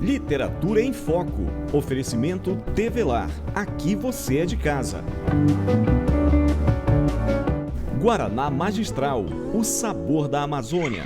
Literatura em Foco. Oferecimento Tevelar. Aqui você é de casa. Guaraná Magistral. O sabor da Amazônia.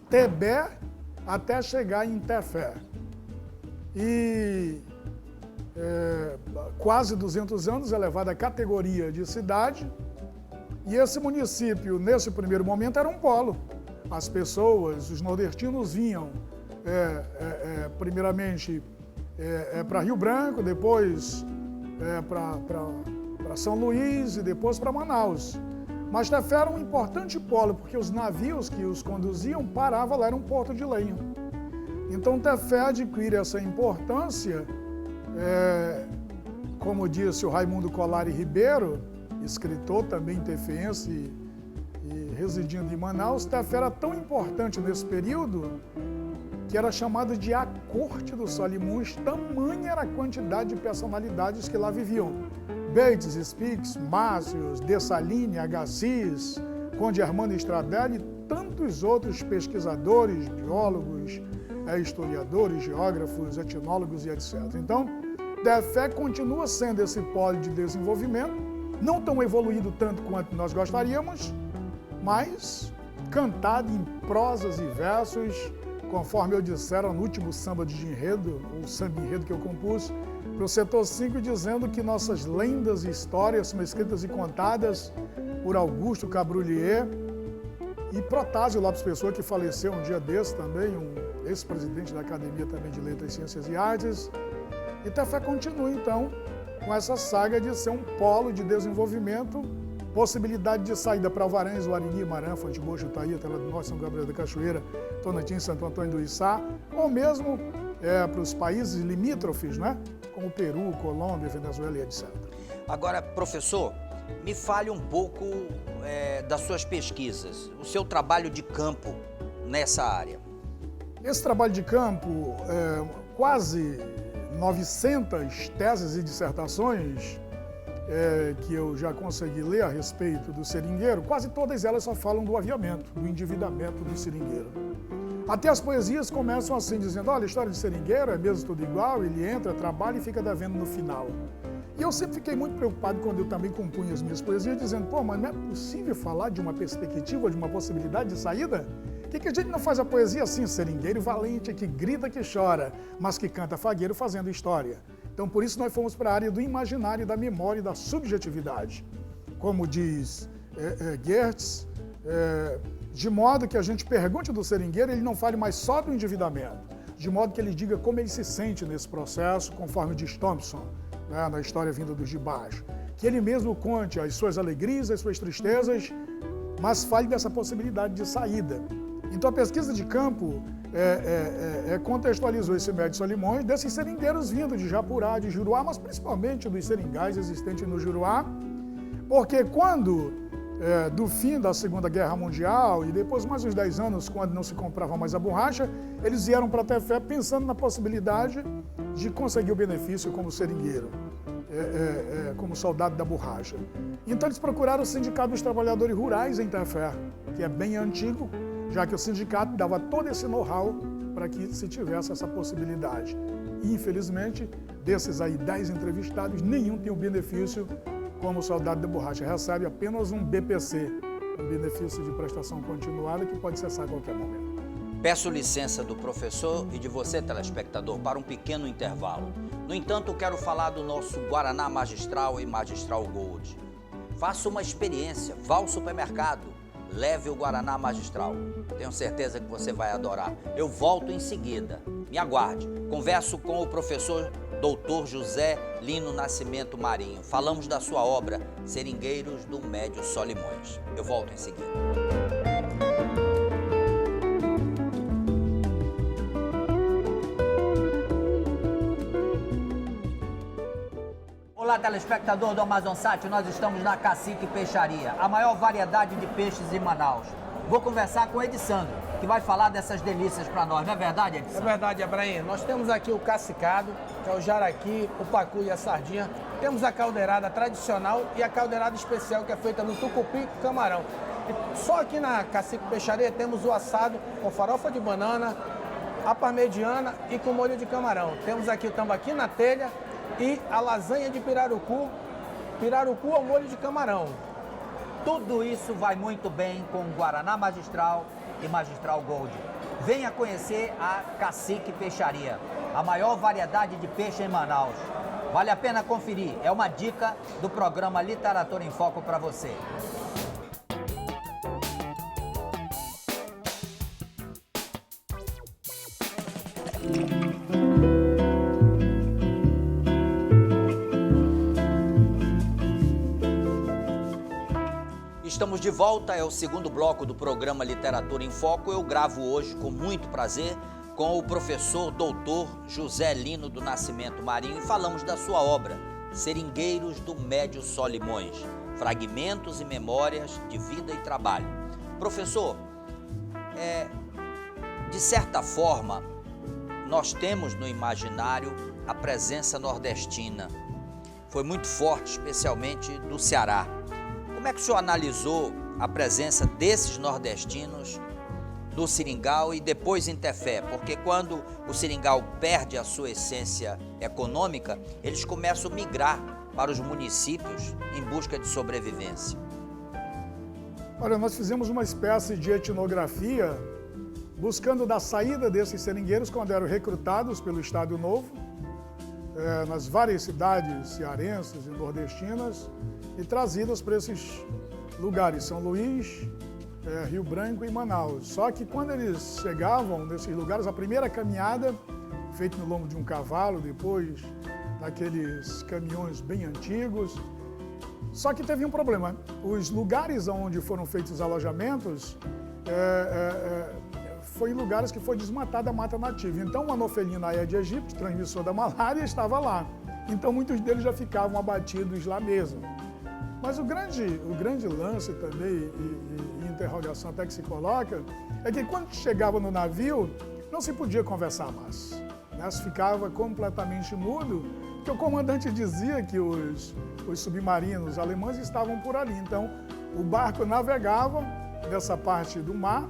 Tebé até chegar em Tefé. E quase 200 anos, elevada à categoria de cidade. E esse município, nesse primeiro momento, era um polo. As pessoas, os nordestinos vinham primeiramente para Rio Branco, depois para São Luís e depois para Manaus. Mas Tefé era um importante polo, porque os navios que os conduziam paravam lá, era um porto de lenha. Então Tefé adquire essa importância, como disse o Raimundo Colari Ribeiro, escritor também tefeense e residindo em Manaus. Tefé era tão importante nesse período que era chamado de a Corte dos Solimuns, tamanha era a quantidade de personalidades que lá viviam. Bates, Spix, Márcios, Dessalines, Agassiz, Conde Armando Stradella e tantos outros pesquisadores, biólogos, historiadores, geógrafos, etnólogos e etc. Então, Tefé continua sendo esse polo de desenvolvimento, não tão evoluído tanto quanto nós gostaríamos, mas cantado em prosas e versos, conforme eu dissera no último samba de enredo, o samba enredo que eu compus, para o setor 5, dizendo que nossas lendas e histórias são escritas e contadas por Augusto Cabrolier e Protásio Lopes Pessoa, que faleceu um dia desse também, um ex-presidente da Academia também de Letras, Ciências e Artes. E Tefé continua, então, com essa saga de ser um polo de desenvolvimento, possibilidade de saída para Alvarães, Uarini, Marã, Fonte Boa, Jutaí, Tela do Norte, São Gabriel da Cachoeira, Tonantins, Santo Antônio do Içá, ou mesmo para os países limítrofes, né? Como Peru, Colômbia, Venezuela e etc. Agora, professor, Me fale um pouco das suas pesquisas, o seu trabalho de campo nessa área. Esse trabalho de campo, quase 900 teses e dissertações que eu já consegui ler a respeito do seringueiro, quase todas elas só falam do aviamento, do endividamento do seringueiro. Até as poesias começam assim, dizendo, olha, a história de seringueiro é mesmo tudo igual, ele entra, trabalha e fica devendo no final. E eu sempre fiquei muito preocupado quando eu também compunha as minhas poesias, dizendo, pô, mas não é possível falar de uma perspectiva, de uma possibilidade de saída? Por que a gente não faz a poesia assim, seringueiro valente, que grita, que chora, mas que canta fagueiro fazendo história? Então, por isso, nós fomos para a área do imaginário, da memória e da subjetividade. Como diz Geertz, de modo que a gente pergunte do seringueiro, ele não fale mais só do endividamento, de modo que ele diga como ele se sente nesse processo, conforme diz Thompson, né, na história vinda dos de baixo. Que ele mesmo conte as suas alegrias, as suas tristezas, mas fale dessa possibilidade de saída. Então, a pesquisa de campo contextualizou esse médio Solimões desses seringueiros vindos de Japurá, de Juruá, mas principalmente dos seringais existentes no Juruá, porque quando, do fim da Segunda Guerra Mundial e depois mais uns 10 anos, quando não se comprava mais a borracha, eles vieram para Tefé pensando na possibilidade de conseguir o benefício como seringueiro, como soldado da borracha. Então, eles procuraram o Sindicato dos Trabalhadores Rurais em Tefé, que é bem antigo, já que o sindicato dava todo esse know-how para que se tivesse essa possibilidade. E, infelizmente, desses aí 10 entrevistados, nenhum tem o benefício como soldado de borracha. Recebe apenas um BPC, um benefício de prestação continuada, que pode cessar a qualquer momento. Peço licença do professor e de você, telespectador, para um pequeno intervalo. No entanto, quero falar do nosso Guaraná Magistral e Magistral Gold. Faça uma experiência, vá ao supermercado, leve o Guaraná Magistral. Tenho certeza que você vai adorar. Eu volto em seguida. Me aguarde. Converso com o professor Dr. José Lino Nascimento Marinho. Falamos da sua obra, Seringueiros do Médio Solimões. Eu volto em seguida. Olá, telespectador do Amazonsat, nós estamos na Cacique Peixaria, a maior variedade de peixes em Manaus. Vou conversar com o Edisandro, que vai falar dessas delícias para nós, não é verdade, Edisandro? É verdade, Abraim. Nós temos aqui o cacicado, que é o jaraqui, o pacu e a sardinha. Temos a caldeirada tradicional e a caldeirada especial, que é feita no tucupi com camarão. E só aqui na Cacique Peixaria temos o assado com farofa de banana, a parmegiana e com molho de camarão. Temos aqui o tambaqui na telha e a lasanha de pirarucu ao molho de camarão. Tudo isso vai muito bem com Guaraná Magistral e Magistral Gold. Venha conhecer a Cacique Peixaria, a maior variedade de peixe em Manaus. Vale a pena conferir, é uma dica do programa Literatura em Foco para você. Estamos de volta, é o segundo bloco do programa Literatura em Foco. Eu gravo hoje com muito prazer com o professor doutor José Lino do Nascimento Marinho e falamos da sua obra, Seringueiros do Médio Solimões, fragmentos e memórias de vida e trabalho. Professor, de certa forma, nós temos no imaginário a presença nordestina. Foi muito forte, especialmente do Ceará. Como é que o senhor analisou a presença desses nordestinos no seringal e depois em Tefé? Porque quando o seringal perde a sua essência econômica, eles começam a migrar para os municípios em busca de sobrevivência. Olha, nós fizemos uma espécie de etnografia buscando da saída desses seringueiros quando eram recrutados pelo Estado Novo, nas várias cidades cearenses e nordestinas, e trazidas para esses lugares, São Luís, Rio Branco e Manaus. Só que quando eles chegavam nesses lugares, a primeira caminhada, feita no lombo de um cavalo, depois naqueles caminhões bem antigos. Só que teve um problema. Os lugares onde foram feitos os alojamentos foi em lugares que foi desmatada a mata nativa. Então, uma Anophelina aedes aegypti, transmissor da malária, estava lá. Então, muitos deles já ficavam abatidos lá mesmo. Mas o grande lance também, e interrogação até que se coloca, é que quando chegava no navio, não se podia conversar mais. Né? Se ficava completamente mudo, porque o comandante dizia que os submarinos alemães estavam por ali. Então, o barco navegava nessa parte do mar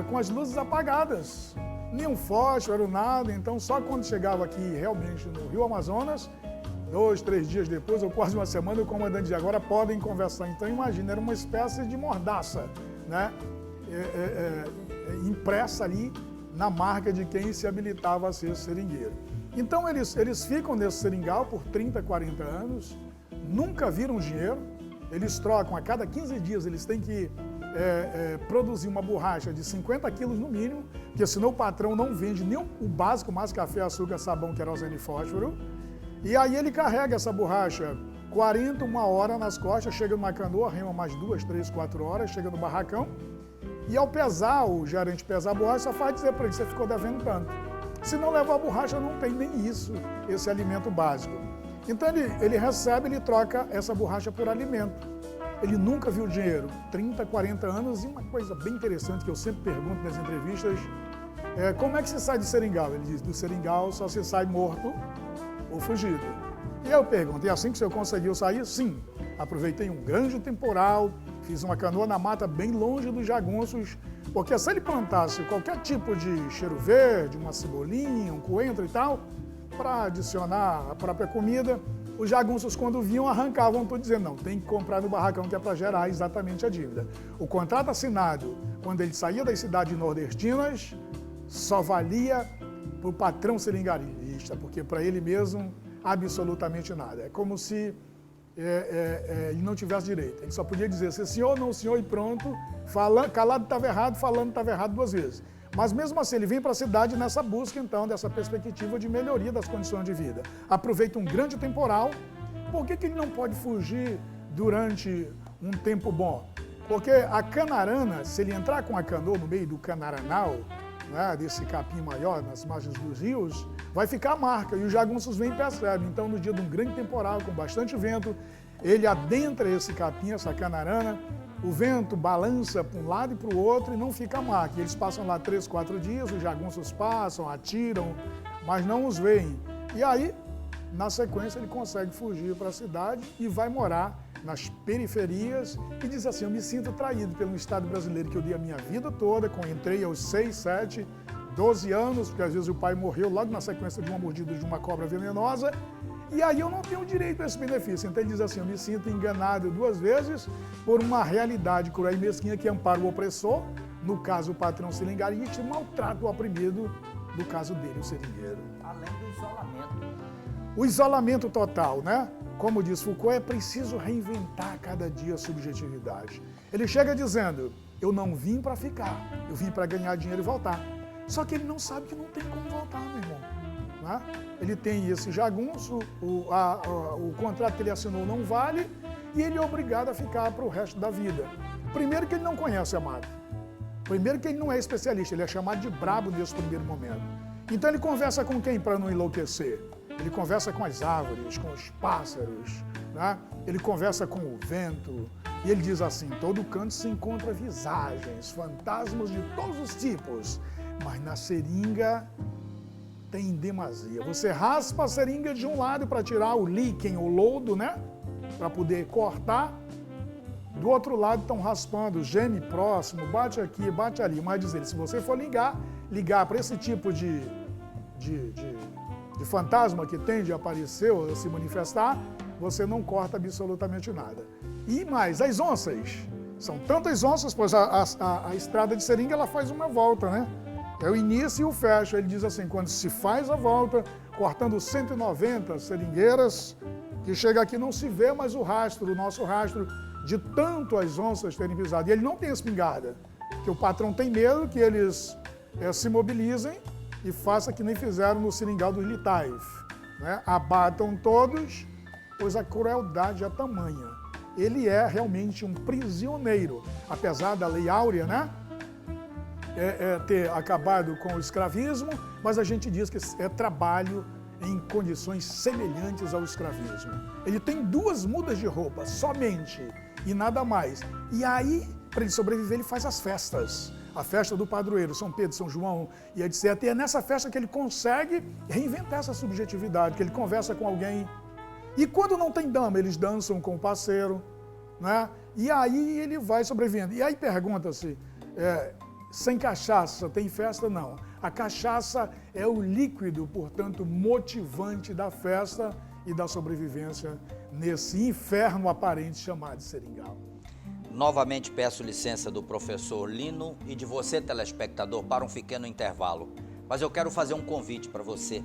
com as luzes apagadas. Nenhum fósforo, nada. Então, só quando chegava aqui realmente no Rio Amazonas, 2, 3 dias depois, ou quase uma semana, o comandante dizia, agora podem conversar. Então, imagina, era uma espécie de mordaça, né? Impressa ali na marca de quem se habilitava a ser seringueiro. Então, eles ficam nesse seringal por 30, 40 anos, nunca viram dinheiro, eles trocam, a cada 15 dias eles têm que produzir uma borracha de 50 quilos no mínimo, porque senão o patrão não vende nem o básico, mais café, açúcar, sabão, querosene e fósforo. E aí ele carrega essa borracha 41 horas nas costas, chega numa canoa, rema mais 2, 3, 4 horas, chega no barracão, e ao pesar, o gerente pesar a borracha, só faz dizer para ele, você ficou devendo tanto. Se não levar a borracha, não tem nem isso, esse alimento básico. Então ele recebe, ele troca essa borracha por alimento. Ele nunca viu dinheiro, 30, 40 anos, e uma coisa bem interessante que eu sempre pergunto nas entrevistas, como é que se sai de seringal? Ele diz, do seringal só se sai morto ou fugido. E eu pergunto, e assim que o senhor conseguiu sair? Sim. Aproveitei um grande temporal, fiz uma canoa na mata bem longe dos jagunços, porque se ele plantasse qualquer tipo de cheiro verde, uma cebolinha, um coentro e tal, para adicionar a própria comida, os jagunços, quando vinham, arrancavam tudo dizendo, não, tem que comprar no barracão que é para gerar exatamente a dívida. O contrato assinado, quando ele saía das cidades nordestinas, só valia para o patrão seringarista, porque para ele mesmo, absolutamente nada. É como se ele não tivesse direito. Ele só podia dizer se senhor, não senhor e pronto, calado estava errado, falando estava errado 2 vezes. Mas mesmo assim, ele vem para a cidade nessa busca, então, dessa perspectiva de melhoria das condições de vida. Aproveita um grande temporal. Por que ele não pode fugir durante um tempo bom? Porque a canarana, se ele entrar com a canoa no meio do canaranal, né, desse capim maior, nas margens dos rios, vai ficar a marca, e os jagunços vêm e percebem. Então, no dia de um grande temporal, com bastante vento, ele adentra esse capim, essa canarana, o vento balança para um lado e para o outro e não fica a marca. Eles passam lá 3, 4 dias, os jagunços passam, atiram, mas não os veem. E aí, na sequência, ele consegue fugir para a cidade e vai morar nas periferias e diz assim, eu me sinto traído pelo Estado brasileiro que eu dei a minha vida toda, quando entrei aos 6, 7, 12 anos, porque às vezes o pai morreu logo na sequência de uma mordida de uma cobra venenosa, e aí eu não tenho direito a esse benefício. Então ele diz assim, eu me sinto enganado 2 vezes por uma realidade cruel e mesquinha que ampara o opressor, no caso o patrão seringarista, e maltrata o oprimido, no caso dele, o seringueiro. Além do isolamento. O isolamento total, né? Como diz Foucault, é preciso reinventar cada dia a subjetividade. Ele chega dizendo, eu não vim para ficar, eu vim para ganhar dinheiro e voltar. Só que ele não sabe que não tem como voltar, meu irmão. Né? Ele tem esse jagunço, o contrato que ele assinou não vale e ele é obrigado a ficar para o resto da vida. Primeiro que ele não conhece a mata. Primeiro que ele não é especialista, ele é chamado de brabo nesse primeiro momento. Então ele conversa com quem para não enlouquecer? Ele conversa com as árvores, com os pássaros, né? Ele conversa com o vento. E ele diz assim, em todo canto se encontra visagens, fantasmas de todos os tipos, mas na seringa tem demasia. Você raspa a seringa de um lado para tirar o líquen, o lodo, né? Para poder cortar. Do outro lado estão raspando, geme próximo, bate aqui, bate ali. Mas diz ele, se você for ligar para esse tipo de fantasma que tende a aparecer ou a se manifestar, você não corta absolutamente nada. E mais, as onças. São tantas onças, pois a estrada de seringa ela faz uma volta, né? É o início e o fecho. Ele diz assim, quando se faz a volta, cortando 190 seringueiras, que chega aqui não se vê mais o rastro, o nosso rastro, de tanto as onças terem pisado. E ele não tem espingarda, que o patrão tem medo que eles se mobilizem e façam que nem fizeram no seringal dos Litaif, né? Abatam todos, pois a crueldade é tamanha. Ele é realmente um prisioneiro, apesar da Lei Áurea, né? Ter acabado com o escravismo, mas a gente diz que é trabalho em condições semelhantes ao escravismo. Ele tem 2 mudas de roupa, somente, e nada mais. E aí, para ele sobreviver, ele faz as festas. A festa do padroeiro, São Pedro, São João e etc. E é nessa festa que ele consegue reinventar essa subjetividade, que ele conversa com alguém. E quando não tem dama, eles dançam com o parceiro, né? E aí ele vai sobrevivendo. E aí pergunta-se, sem cachaça tem festa? Não. A cachaça é o líquido, portanto, motivante da festa e da sobrevivência nesse inferno aparente chamado Seringal. Novamente peço licença do professor Lino e de você, telespectador, para um pequeno intervalo. Mas eu quero fazer um convite para você.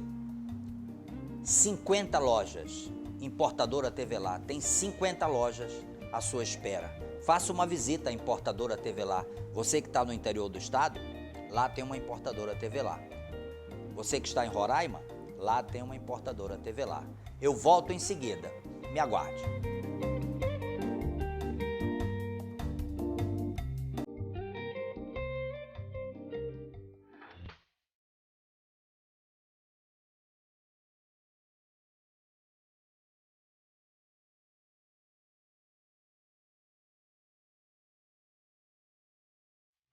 50 lojas, Importadora Tevelar, tem 50 lojas à sua espera. Faça uma visita à Importadora Tevelar. Você que está no interior do estado, lá tem uma Importadora Tevelar. Você que está em Roraima, lá tem uma Importadora Tevelar. Eu volto em seguida. Me aguarde.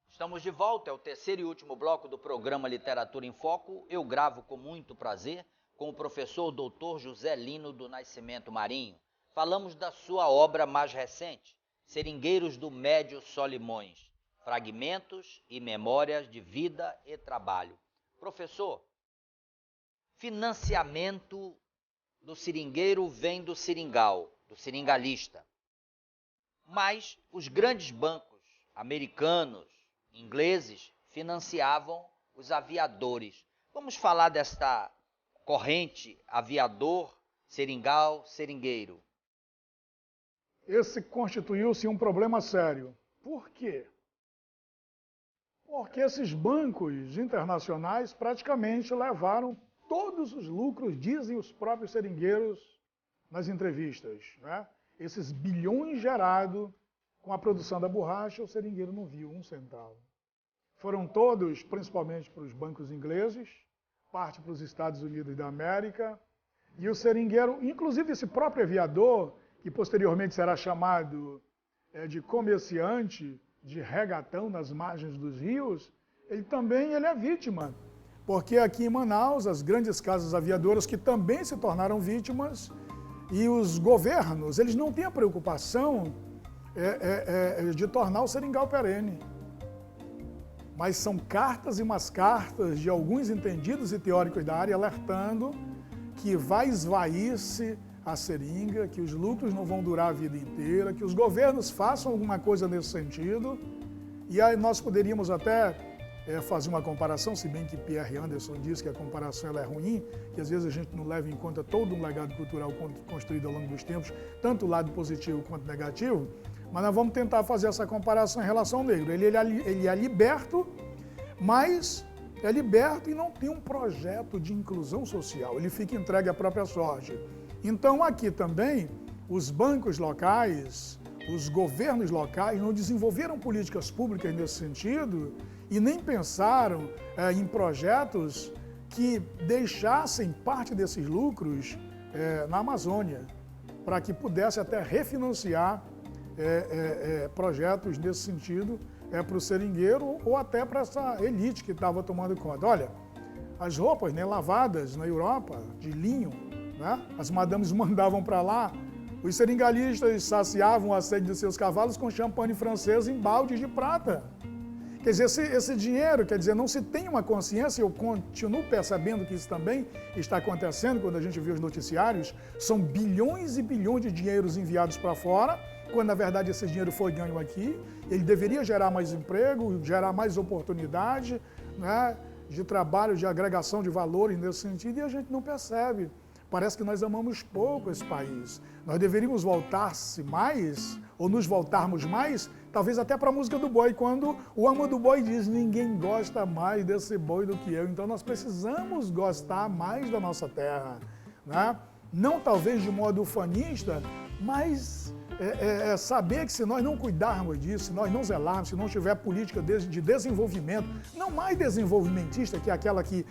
Estamos de volta, é o terceiro e último bloco do programa Literatura em Foco. Eu gravo com muito prazer com o professor Dr. José Lino do Nascimento Marinho. Falamos da sua obra mais recente, Seringueiros do Médio Solimões, Fragmentos e Memórias de Vida e Trabalho. Professor, financiamento do seringueiro vem do seringal, do seringalista. Mas os grandes bancos americanos, ingleses, financiavam os aviadores. Vamos falar desta corrente aviador, seringal, seringueiro. Esse constituiu-se um problema sério. Por quê? Porque esses bancos internacionais praticamente levaram todos os lucros, dizem os próprios seringueiros nas entrevistas, né? Esses bilhões gerados com a produção da borracha, o seringueiro não viu um centavo. Foram todos, principalmente para os bancos ingleses, parte para os Estados Unidos da América, e o seringueiro, inclusive esse próprio aviador, que posteriormente será chamado de comerciante de regatão nas margens dos rios, ele é vítima. Porque aqui em Manaus, as grandes casas aviadoras que também se tornaram vítimas, e os governos, eles não têm a preocupação de tornar o seringal perene. Mas são cartas e mais cartas de alguns entendidos e teóricos da área alertando que vai esvair-se a seringa, que os lucros não vão durar a vida inteira, que os governos façam alguma coisa nesse sentido. E aí nós poderíamos até fazer uma comparação, se bem que Pierre Anderson diz que a comparação ela é ruim, que às vezes a gente não leva em conta todo um legado cultural construído ao longo dos tempos, tanto o lado positivo quanto negativo. Mas nós vamos tentar fazer essa comparação em relação ao negro. Ele é liberto, mas é liberto e não tem um projeto de inclusão social. Ele fica entregue à própria sorte. Então, aqui também, os bancos locais, os governos locais não desenvolveram políticas públicas nesse sentido e nem pensaram em projetos que deixassem parte desses lucros na Amazônia, para que pudesse até refinanciar projetos nesse sentido para o seringueiro ou até para essa elite que estava tomando conta. Olha, as roupas lavadas na Europa, de linho, né, as madames mandavam para lá, os seringalistas saciavam a sede de seus cavalos com champanhe francês em baldes de prata. Quer dizer, esse dinheiro, não se tem uma consciência, eu continuo percebendo que isso também está acontecendo quando a gente vê os noticiários, são bilhões e bilhões de dinheiros enviados para fora, quando na verdade esse dinheiro foi ganho aqui, ele deveria gerar mais emprego, gerar mais oportunidade, né, de trabalho, de agregação de valores nesse sentido, e a gente não percebe. Parece que nós amamos pouco esse país. Nós deveríamos voltar-se mais, ou nos voltarmos mais, talvez até para a música do boi, quando o Ama do Boi diz, ninguém gosta mais desse boi do que eu. Então nós precisamos gostar mais da nossa terra, né? Não talvez de modo ufanista, mas saber que se nós não cuidarmos disso, se nós não zelarmos, se não tiver política de desenvolvimento, não mais desenvolvimentista, que é aquela que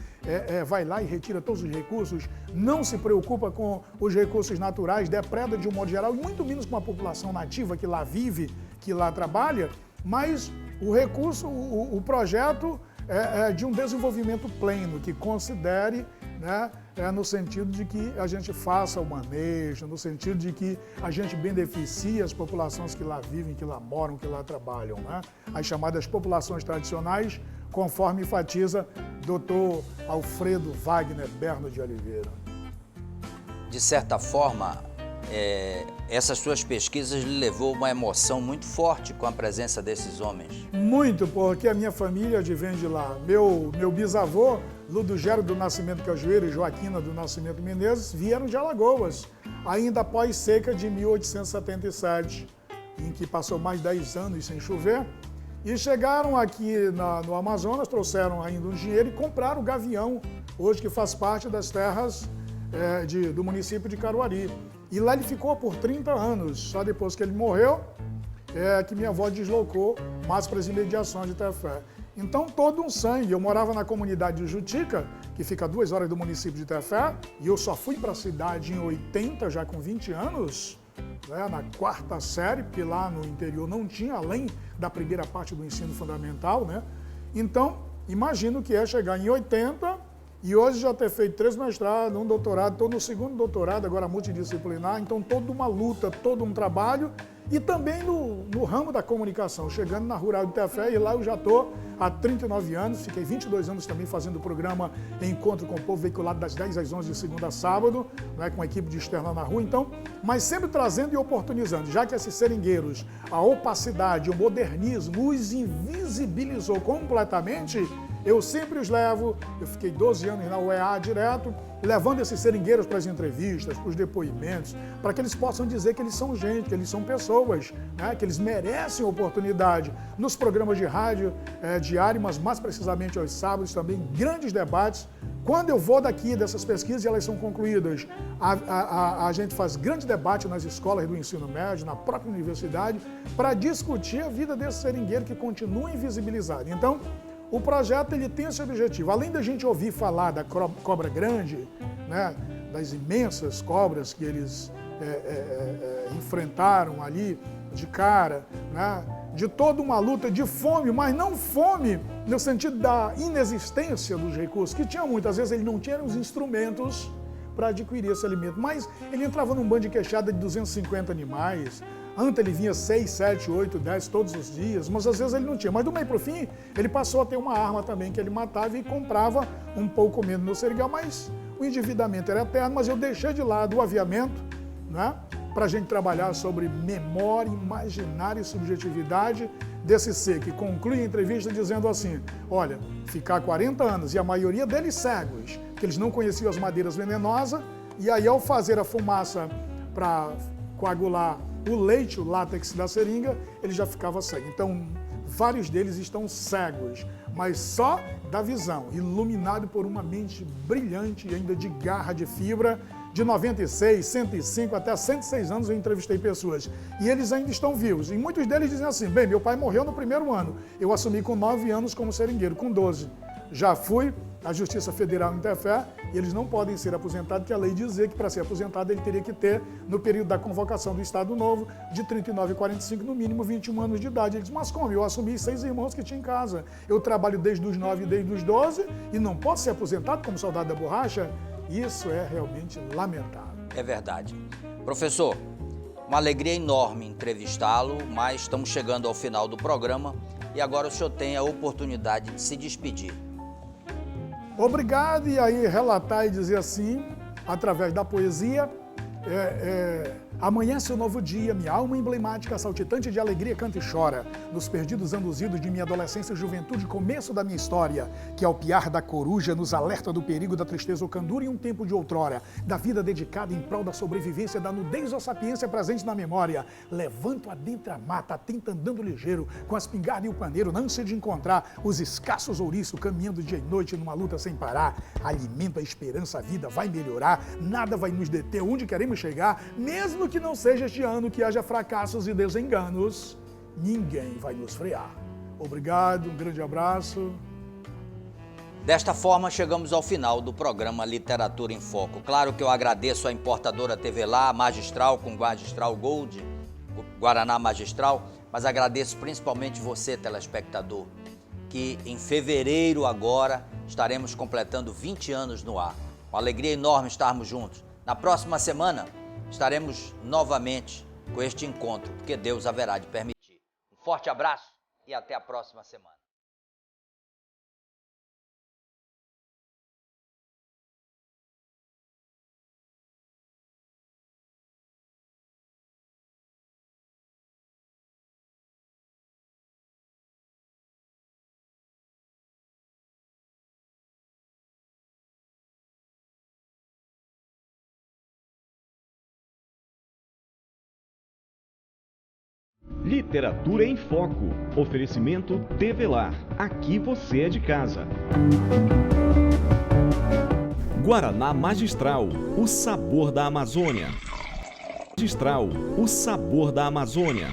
vai lá e retira todos os recursos, não se preocupa com os recursos naturais, depreda de um modo geral, e muito menos com a população nativa que lá vive, que lá trabalha, mas o recurso, o projeto é de um desenvolvimento pleno, que considere, né, no sentido de que a gente faça o manejo, no sentido de que a gente beneficie as populações que lá vivem, que lá moram, que lá trabalham, né? As chamadas populações tradicionais, conforme enfatiza Dr. Alfredo Wagner Berno de Oliveira. De certa forma, essas suas pesquisas lhe levou uma emoção muito forte com a presença desses homens. Muito, porque a minha família advém de lá. Meu bisavô, Ludogero do Nascimento Cajueiro e Joaquina do Nascimento Menezes, vieram de Alagoas, ainda após seca de 1877, em que passou mais de 10 anos sem chover, e chegaram aqui no Amazonas, trouxeram ainda um dinheiro e compraram o Gavião, hoje que faz parte das terras do município de Caruarí. E lá ele ficou por 30 anos, só depois que ele morreu, que minha avó deslocou mais para as imediações de Tefé. Então, todo um sangue. Eu morava na comunidade de Jutica, que fica a 2 horas do município de Tefé, e eu só fui para a cidade em 80, já com 20 anos, né, na 4ª série, porque lá no interior não tinha, além da primeira parte do ensino fundamental, né? Então, imagino que é chegar em 80 e hoje já ter feito 3 mestrados, um doutorado, estou no 2º doutorado, agora multidisciplinar, então toda uma luta, todo um trabalho, e também no ramo da comunicação, chegando na Rural de Tefé, e lá eu já estou há 39 anos, fiquei 22 anos também fazendo o programa Encontro com o Povo, veiculado das 10 às 11 de segunda a sábado, né, com a equipe de Externa na Rua, então, mas sempre trazendo e oportunizando, já que esses seringueiros, a opacidade, o modernismo os invisibilizou completamente. Eu sempre os levo, eu fiquei 12 anos na UEA direto, levando esses seringueiros para as entrevistas, para os depoimentos, para que eles possam dizer que eles são gente, que eles são pessoas, né, que eles merecem oportunidade. Nos programas de rádio diário, mas mais precisamente aos sábados também, grandes debates. Quando eu vou daqui dessas pesquisas e elas são concluídas, a gente faz grande debate nas escolas do ensino médio, na própria universidade, para discutir a vida desse seringueiro que continua invisibilizado. Então, o projeto ele tem esse objetivo. Além da gente ouvir falar da cobra grande, né, das imensas cobras que eles enfrentaram ali de cara, né, de toda uma luta de fome, mas não fome no sentido da inexistência dos recursos, que tinha muitas vezes ele não tinha os instrumentos para adquirir esse alimento, mas ele entrava num bando de queixada de 250 animais. Antes ele vinha 6, 7, 8, 10 todos os dias, mas às vezes ele não tinha. Mas do meio para o fim, ele passou a ter uma arma também que ele matava e comprava um pouco menos no seringal, mas o endividamento era eterno, mas eu deixei de lado o aviamento, né, para a gente trabalhar sobre memória, imaginário e subjetividade desse ser que conclui a entrevista dizendo assim, olha, ficar 40 anos e a maioria deles cegos, que eles não conheciam as madeiras venenosas, e aí ao fazer a fumaça para coagular o leite, o látex da seringa, ele já ficava cego. Então, vários deles estão cegos, mas só da visão, iluminado por uma mente brilhante e ainda de garra, de fibra. De 96, 105 até 106 anos eu entrevistei pessoas e eles ainda estão vivos. E muitos deles dizem assim, bem, meu pai morreu no primeiro ano, eu assumi com 9 anos como seringueiro, com 12. Já fui à Justiça Federal em Tefé e eles não podem ser aposentados, porque a lei dizia que para ser aposentado ele teria que ter, no período da convocação do Estado Novo, de 39 a 45, no mínimo 21 anos de idade. Ele diz, mas como? Eu assumi 6 irmãos que tinha em casa. Eu trabalho desde os 9 e desde os 12 e não posso ser aposentado como soldado da borracha? Isso é realmente lamentável. É verdade. Professor, uma alegria enorme entrevistá-lo, mas estamos chegando ao final do programa e agora o senhor tem a oportunidade de se despedir. Obrigado, e aí relatar e dizer assim, através da poesia, amanhece um novo dia, minha alma emblemática, saltitante de alegria, canta e chora, nos perdidos anos idos de minha adolescência e juventude, começo da minha história, que ao piar da coruja nos alerta do perigo, da tristeza ou candura em um tempo de outrora, da vida dedicada em prol da sobrevivência, da nudez ou sapiência presente na memória, levanto adentro a mata, atenta andando ligeiro, com a espingarda e o paneiro, na ânsia de encontrar os escassos ouriços, caminhando dia e noite numa luta sem parar, alimento a esperança, a vida vai melhorar, nada vai nos deter, onde queremos chegar, mesmo que não seja este ano que haja fracassos e desenganos, ninguém vai nos frear. Obrigado, um grande abraço. Desta forma, chegamos ao final do programa Literatura em Foco. Claro que eu agradeço a importadora Tevelar, a Magistral com Magistral Gold, Guaraná Magistral, mas agradeço principalmente você, telespectador, que em fevereiro agora estaremos completando 20 anos no ar. Uma alegria enorme estarmos juntos. Na próxima semana estaremos novamente com este encontro, porque Deus haverá de permitir. Um forte abraço e até a próxima semana. Literatura em Foco. Oferecimento Tevelar. Aqui você é de casa. Guaraná Magistral. O sabor da Amazônia. Magistral. O sabor da Amazônia.